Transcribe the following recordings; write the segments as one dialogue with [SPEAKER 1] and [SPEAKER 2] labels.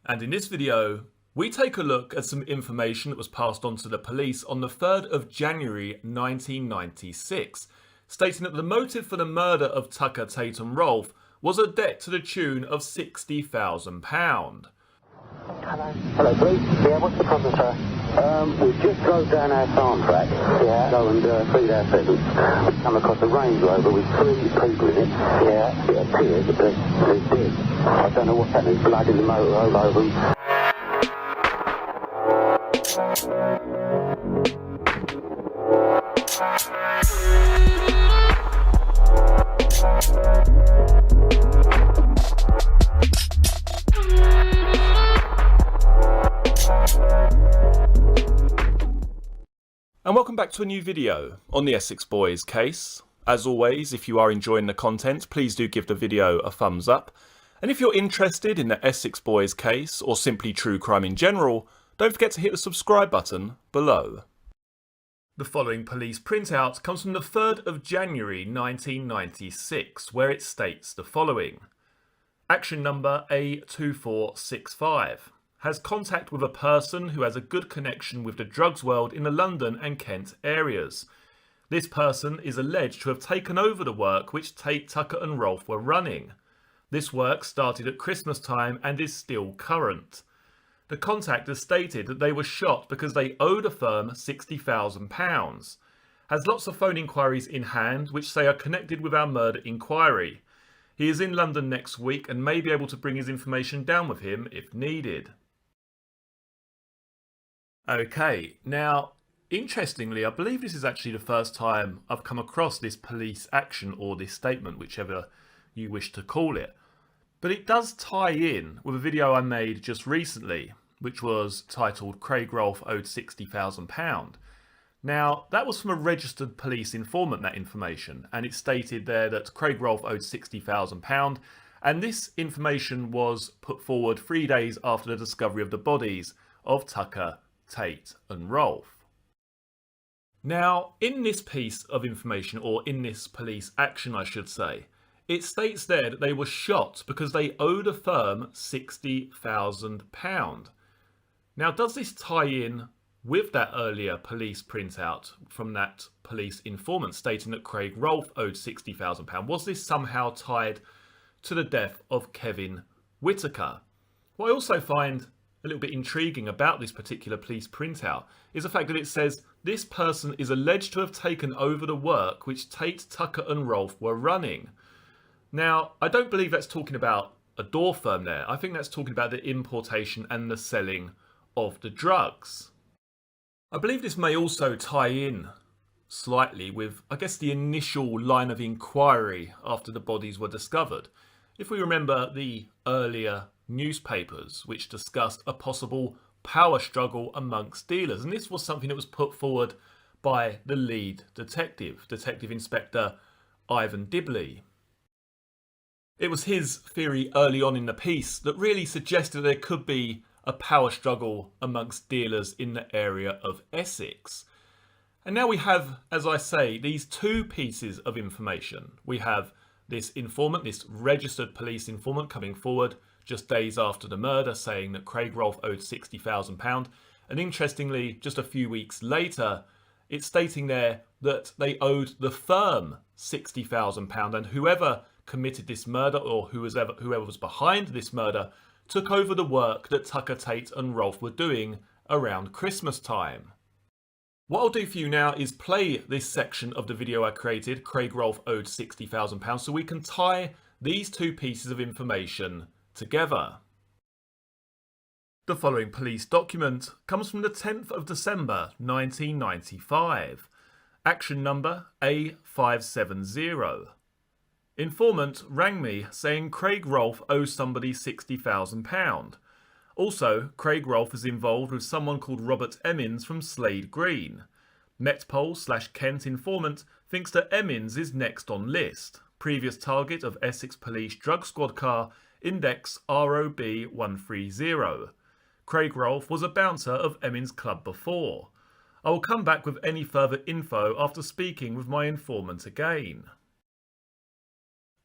[SPEAKER 1] And in this video, we take a look at some information that was passed on to the police on the 3rd of January 1996, stating that the motive for the murder of Tucker, Tate and Rolfe was a debt to the tune of £60,000.
[SPEAKER 2] Hello, police. Yeah, what's the problem, sir? We just drove down our farm track. Yeah. Go and feed our pheasants. We come across a Range Rover with 3 people in it. Yeah. It appears that they're dead. I don't know what's happening. Blood in the motor all over them.
[SPEAKER 1] And welcome back to a new video on the Essex Boys case. As always, if you are enjoying the content, please do give the video a thumbs up. And if you're interested in the Essex Boys case, or simply true crime in general, don't forget to hit the subscribe button below. The following police printout comes from the 3rd of January 1996, where it states the following. Action number A2465. Has contact with a person who has a good connection with the drugs world in the London and Kent areas. This person is alleged to have taken over the work which Tate, Tucker and Rolfe were running. This work started at Christmas time and is still current. The contact has stated that they were shot because they owed a firm £60,000. Has lots of phone inquiries in hand which say are connected with our murder inquiry. He is in London next week and may be able to bring his information down with him if needed. Okay, now, interestingly, I believe this is actually the first time I've come across this police action or this statement, whichever you wish to call it. But it does tie in with a video I made just recently, which was titled Craig Rolfe owed £60,000. Now, that was from a registered police informant, that information, and it stated there that Craig Rolfe owed £60,000, and this information was put forward 3 days after the discovery of the bodies of Tucker, Tate and Rolfe. Now, in this piece of information, or in this police action I should say, it states there that they were shot because they owed a firm £60,000. Now, does this tie in with that earlier police printout from that police informant stating that Craig Rolfe owed £60,000? Was this somehow tied to the death of Kevin Whitaker? What I also find a little bit intriguing about this particular police printout is the fact that it says this person is alleged to have taken over the work which Tate, Tucker and Rolfe were running. Now, I don't believe that's talking about a door firm there. I think that's talking about the importation and the selling of the drugs. I believe this may also tie in slightly with, I guess, the initial line of inquiry after the bodies were discovered. If we remember the earlier newspapers which discussed a possible power struggle amongst dealers, and this was something that was put forward by the lead detective, Detective Inspector Ivan Dibley. It was his theory early on in the piece that really suggested there could be a power struggle amongst dealers in the area of Essex. And now we have, as I say, these 2 pieces of information. We have this informant, this registered police informant coming forward just days after the murder, saying that Craig Rolfe owed £60,000. And interestingly, just a few weeks later, it's stating there that they owed the firm £60,000, and whoever committed this murder, or whoever was behind this murder, took over the work that Tucker, Tate and Rolfe were doing around Christmas time. What I'll do for you now is play this section of the video I created, Craig Rolfe owed £60,000, so we can tie these 2 pieces of information together. The following police document comes from the 10th of December 1995. Action number A570. Informant rang me saying Craig Rolfe owes somebody £60,000. Also, Craig Rolfe is involved with someone called Robert Emmons from Slade Green. Metpol/Kent informant thinks that Emmons is next on list. Previous target of Essex Police Drug Squad car, index ROB 130. Craig Rolfe was a bouncer of Emmons Club before. I will come back with any further info after speaking with my informant again.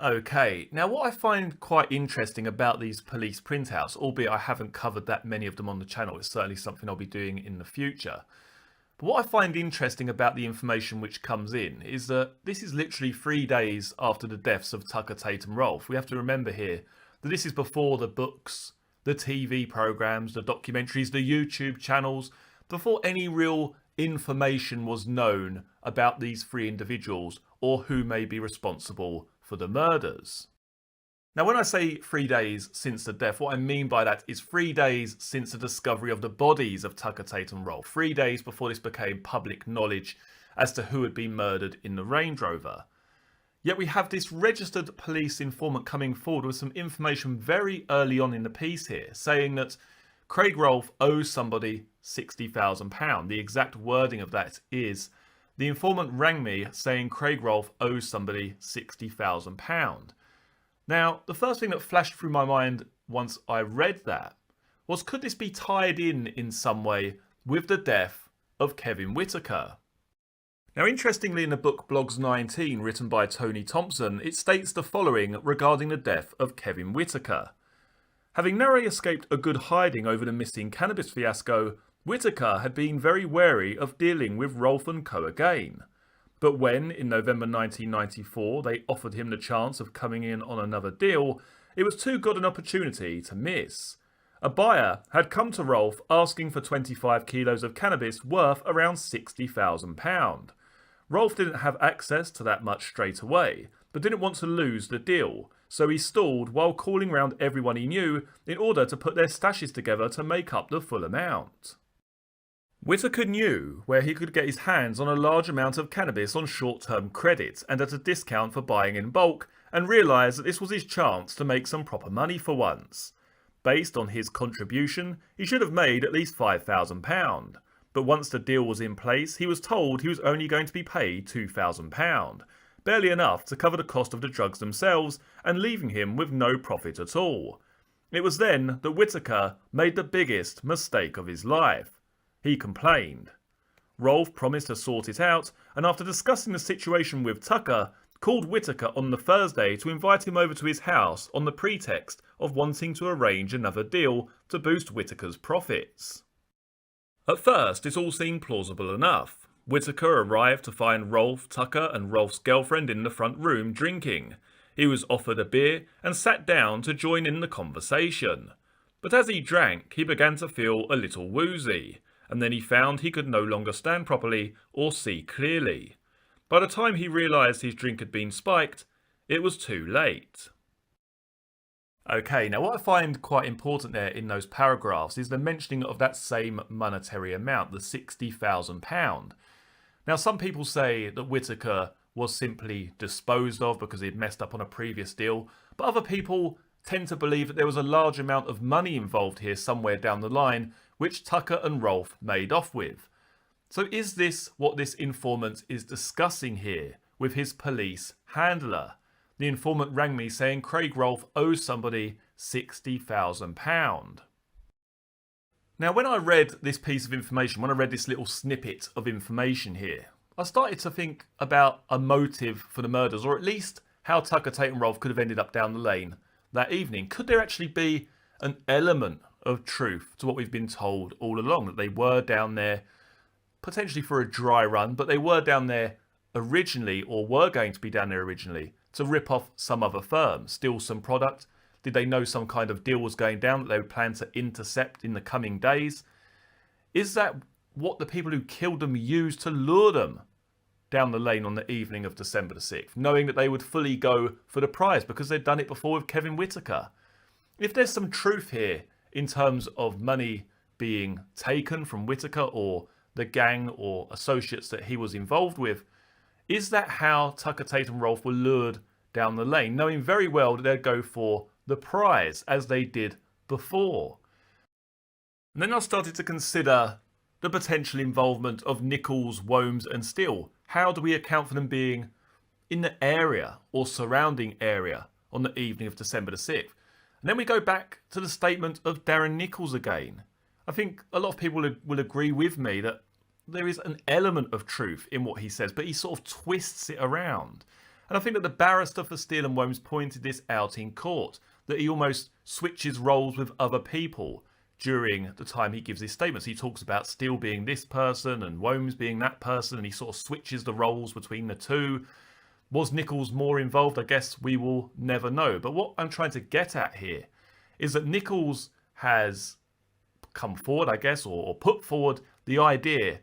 [SPEAKER 1] Okay, now what I find quite interesting about these police printouts, albeit I haven't covered that many of them on the channel, it's certainly something I'll be doing in the future. But what I find interesting about the information which comes in is that this is literally 3 days after the deaths of Tucker, Tate and Rolfe. We have to remember here that this is before the books, the TV programmes, the documentaries, the YouTube channels, before any real information was known about these three individuals or who may be responsible for the murders. Now, when I say 3 days since the death, what I mean by that is 3 days since the discovery of the bodies of Tucker, Tate and Rolfe. 3 days before this became public knowledge as to who had been murdered in the Range Rover. Yet we have this registered police informant coming forward with some information very early on in the piece here, saying that Craig Rolfe owes somebody £60,000. The exact wording of that is, the informant rang me saying Craig Rolfe owes somebody £60,000. Now, the first thing that flashed through my mind once I read that was, could this be tied in some way with the death of Kevin Whitaker? Now, interestingly, in the book Blogs 19, written by Tony Thompson, it states the following regarding the death of Kevin Whitaker. Having narrowly escaped a good hiding over the missing cannabis fiasco, Whitaker had been very wary of dealing with Rolfe & Co. again. But when, in November 1994, they offered him the chance of coming in on another deal, it was too good an opportunity to miss. A buyer had come to Rolfe asking for 25 kilos of cannabis worth around £60,000. Rolfe didn't have access to that much straight away, but didn't want to lose the deal, so he stalled while calling round everyone he knew in order to put their stashes together to make up the full amount. Whitaker knew where he could get his hands on a large amount of cannabis on short-term credit and at a discount for buying in bulk, and realised that this was his chance to make some proper money for once. Based on his contribution, he should have made at least £5,000. But once the deal was in place, he was told he was only going to be paid £2,000, barely enough to cover the cost of the drugs themselves and leaving him with no profit at all. It was then that Whitaker made the biggest mistake of his life. He complained. Rolfe promised to sort it out, and after discussing the situation with Tucker, called Whitaker on the Thursday to invite him over to his house on the pretext of wanting to arrange another deal to boost Whitaker's profits. At first, it all seemed plausible enough. Whitaker arrived to find Rolfe, Tucker and Rolfe's girlfriend in the front room drinking. He was offered a beer and sat down to join in the conversation. But as he drank, he began to feel a little woozy, and then he found he could no longer stand properly or see clearly. By the time he realised his drink had been spiked, it was too late. Okay, now what I find quite important there in those paragraphs is the mentioning of that same monetary amount, the £60,000. Now, some people say that Whitaker was simply disposed of because he'd messed up on a previous deal, but other people tend to believe that there was a large amount of money involved here somewhere down the line, which Tucker and Rolfe made off with. So is this what this informant is discussing here with his police handler? The informant rang me saying Craig Rolfe owes somebody £60,000. Now, when I read this piece of information, when I read this little snippet of information here, I started to think about a motive for the murders, or at least how Tucker, Tate and Rolfe could have ended up down the lane that evening. Could there actually be an element of truth to what we've been told all along, that they were down there potentially for a dry run, but they were down there originally, or were going to be down there originally, to rip off some other firm, steal some product? Did they know some kind of deal was going down that they would plan to intercept in the coming days? Is that what the people who killed them used to lure them down the lane on the evening of December the 6th, knowing that they would fully go for the prize because they'd done it before with Kevin Whitaker? If there's some truth here in terms of money being taken from Whitaker or the gang or associates that he was involved with, is that how Tucker, Tate and Rolfe were lured down the lane, knowing very well that they'd go for the prize as they did before? And then I started to consider the potential involvement of Nichols, Wombs and Steele. How do we account for them being in the area or surrounding area on the evening of December the 6th? And then we go back to the statement of Darren Nichols again. I think a lot of people will agree with me that there is an element of truth in what he says, but he sort of twists it around. And I think that the barrister for Steele and Womes pointed this out in court, that he almost switches roles with other people during the time he gives his statements. He talks about Steele being this person and Womes being that person, and he sort of switches the roles between the two. Was Nichols more involved? I guess we will never know. But what I'm trying to get at here is that Nichols has come forward, I guess, or put forward the idea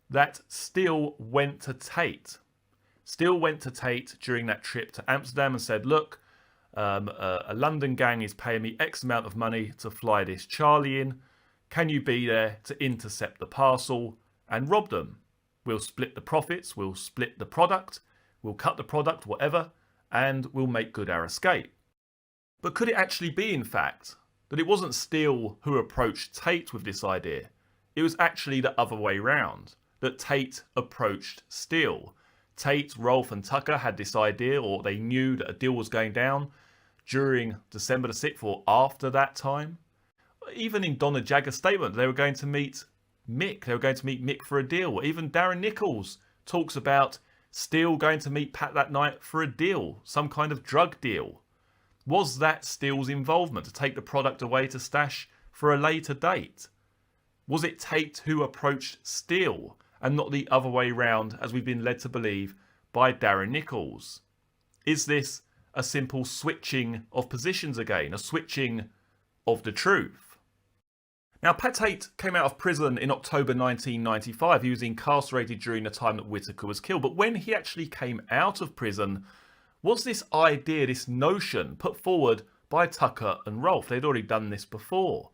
[SPEAKER 1] that Steele went to Tate. Steele went to Tate during that trip to Amsterdam and said, look, a London gang is paying me X amount of money to fly this Charlie in. Can you be there to intercept the parcel and rob them? We'll split the profits, we'll split the product, we'll cut the product, whatever, and we'll make good our escape. But could it actually be, in fact, that it wasn't Steele who approached Tate with this idea? It was actually the other way round, that Tate approached Steele. Tate, Rolfe and Tucker had this idea, or they knew that a deal was going down during December the 6th or after that time. Even in Donna Jagger's statement, they were going to meet Mick. They were going to meet Mick for a deal. Even Darren Nichols talks about Steele going to meet Pat that night for a deal, some kind of drug deal. Was that Steele's involvement, to take the product away to stash for a later date? Was it Tate who approached Steele and not the other way round, as we've been led to believe by Darren Nichols? Is this a simple switching of positions again, a switching of the truth? Now, Pat Tate came out of prison in October 1995. He was incarcerated during the time that Whittaker was killed. But when he actually came out of prison, was this idea, this notion, put forward by Tucker and Rolfe? They'd already done this before.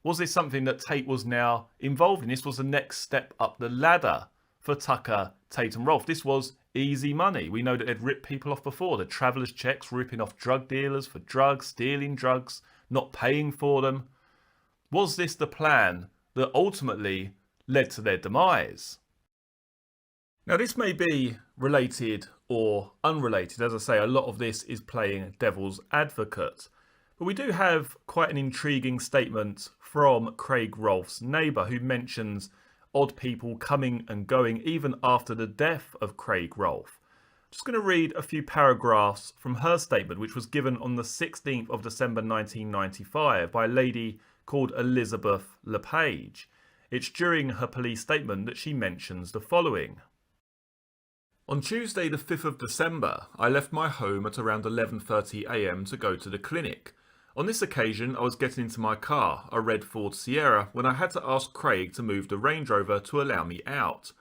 [SPEAKER 1] Was this something that Tate was now involved in? This was the next step up the ladder for Tucker, Tate and Rolfe. This was easy money. We know that they'd ripped people off before. The travellers' checks, ripping off drug dealers for drugs, stealing drugs, not paying for them. Was this the plan that ultimately led to their demise? Now, this may be related or unrelated. As I say, a lot of this is playing devil's advocate. But we do have quite an intriguing statement from Craig Rolfe's neighbour, who mentions odd people coming and going even after the death of Craig Rolfe. I'm just going to read a few paragraphs from her statement, which was given on the 16th of December 1995 by a lady called Elizabeth LePage. It's during her police statement that she mentions the following. On Tuesday the 5th of December, I left my home at around 11:30 a.m. to go to the clinic. On this occasion, I was getting into my car, a red Ford Sierra, when I had to ask Craig to move the Range Rover to allow me out.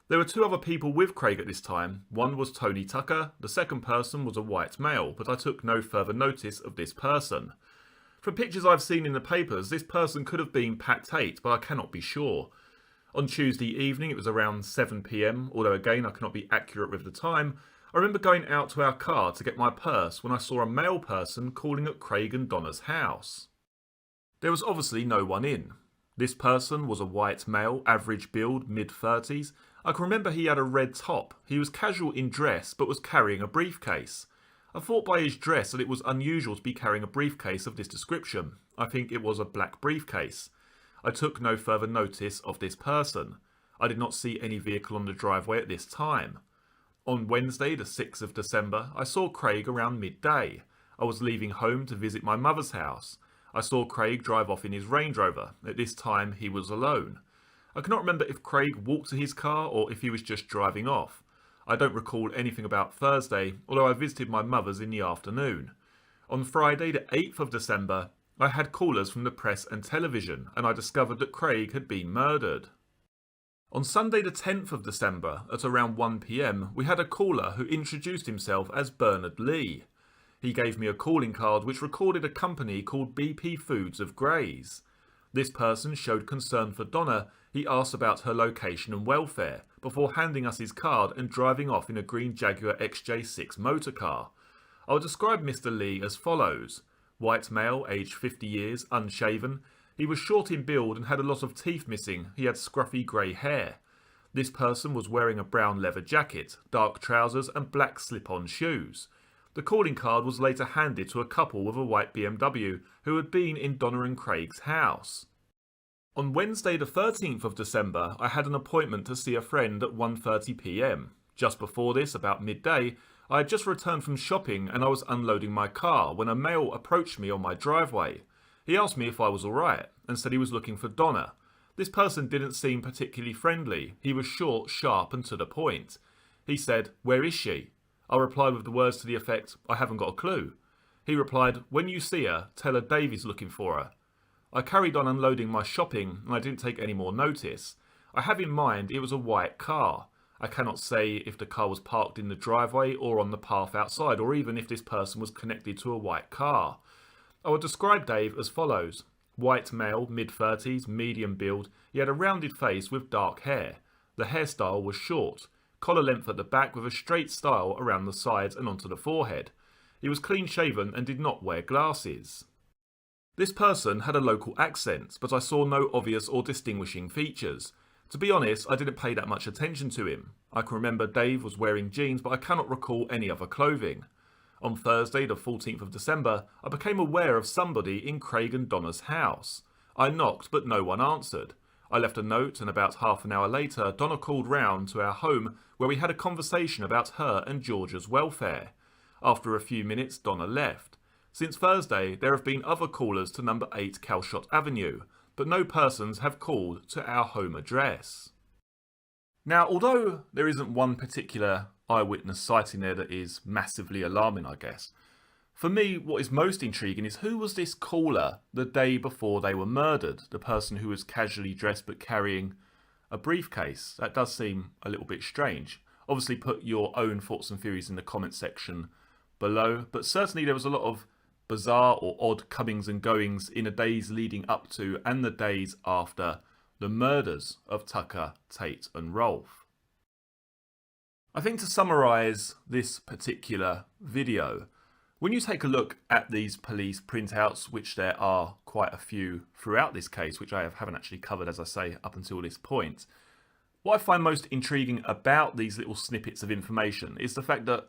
[SPEAKER 1] There were two other people with Craig at this time. One was Tony Tucker, the second person was a white male, but I took no further notice of this person. From pictures I've seen in the papers, this person could have been Pat Tate, but I cannot be sure. On Tuesday evening, it was around 7 p.m, although again I cannot be accurate with the time. I remember going out to our car to get my purse when I saw a male person calling at Craig and Donna's house. There was obviously no one in. This person was a white male, average build, mid-30s. I can remember he had a red top. He was casual in dress but was carrying a briefcase. I thought by his dress that it was unusual to be carrying a briefcase of this description. I think it was a black briefcase. I took no further notice of this person. I did not see any vehicle on the driveway at this time. On Wednesday, the 6th of December, I saw Craig around midday. I was leaving home to visit my mother's house. I saw Craig drive off in his Range Rover. At this time, he was alone. I cannot remember if Craig walked to his car or if he was just driving off. I don't recall anything about Thursday, although I visited my mother's in the afternoon. On Friday, the 8th of December, I had callers from the press and television, and I discovered that Craig had been murdered. On Sunday the 10th of December, at around 1 p.m, we had a caller who introduced himself as Bernard Lee. He gave me a calling card which recorded a company called BP Foods of Grays. This person showed concern for Donna. He asked about her location and welfare, before handing us his card and driving off in a green Jaguar XJ6 motor car. I will describe Mr. Lee as follows. White male, aged 50 years, unshaven. He was short in build and had a lot of teeth missing. He had scruffy grey hair. This person was wearing a brown leather jacket, dark trousers and black slip-on shoes. The calling card was later handed to a couple with a white BMW who had been in Donna and Craig's house. On Wednesday the 13th of December, I had an appointment to see a friend at 1:30 p.m. Just before this, about midday, I had just returned from shopping and I was unloading my car when a male approached me on my driveway. He asked me if I was alright and said he was looking for Donna. This person didn't seem particularly friendly. He was short, sharp and to the point. He said, "Where is she?" I replied with the words to the effect, "I haven't got a clue." He replied, "When you see her, tell her Davey's looking for her." I carried on unloading my shopping and I didn't take any more notice. I have in mind it was a white car. I cannot say if the car was parked in the driveway or on the path outside, or even if this person was connected to a white car. I would describe Dave as follows. White male, mid-30s, medium build. He had a rounded face with dark hair. The hairstyle was short. Collar length at the back with a straight style around the sides and onto the forehead. He was clean shaven and did not wear glasses. This person had a local accent, but I saw no obvious or distinguishing features. To be honest, I didn't pay that much attention to him. I can remember Dave was wearing jeans, but I cannot recall any other clothing. On Thursday, the 14th of December, I became aware of somebody in Craig and Donna's house. I knocked, but no one answered. I left a note, and about half an hour later, Donna called round to our home where we had a conversation about her and Georgia's welfare. After a few minutes, Donna left. Since Thursday, there have been other callers to number 8 Calshot Avenue, but no persons have called to our home address. Now, although there isn't one particular eyewitness sighting there that is massively alarming, I guess, for me, what is most intriguing is who was this caller the day before they were murdered, the person who was casually dressed but carrying a briefcase. That does seem a little bit strange. Obviously, put your own thoughts and theories in the comment section below, but certainly there was a lot of bizarre or odd comings and goings in the days leading up to and the days after the murders of Tucker, Tate and Rolfe. I think to summarise this particular video, when you take a look at these police printouts, which there are quite a few throughout this case, which I haven't actually covered, as I say, up until this point, what I find most intriguing about these little snippets of information is the fact that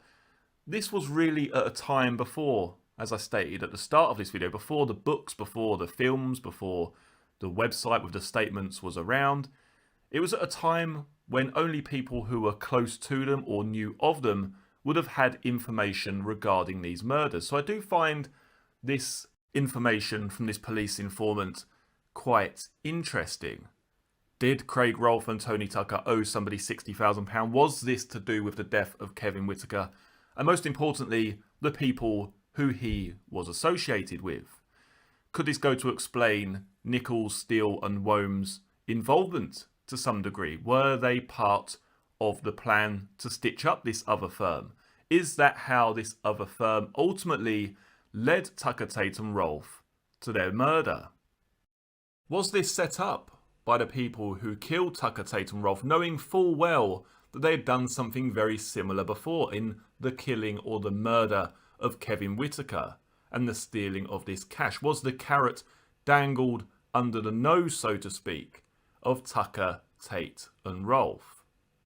[SPEAKER 1] this was really at a time before, as I stated at the start of this video, before the books, before the films, before the website with the statements was around. It was at a time when only people who were close to them or knew of them would have had information regarding these murders. So I do find this information from this police informant quite interesting. Did Craig Rolfe and Tony Tucker owe somebody £60,000? Was this to do with the death of Kevin Whitaker? And most importantly, the people who he was associated with? Could this go to explain Nichols, Steele and Wome's involvement to some degree? Were they part of the plan to stitch up this other firm? Is that how this other firm ultimately led Tucker, Tate and Rolfe to their murder? Was this set up by the people who killed Tucker, Tate and Rolfe, knowing full well that they had done something very similar before in the killing or the murder of Kevin Whitaker and the stealing of this cash? Was the carrot dangled under the nose, so to speak, of Tucker, Tate and Rolfe?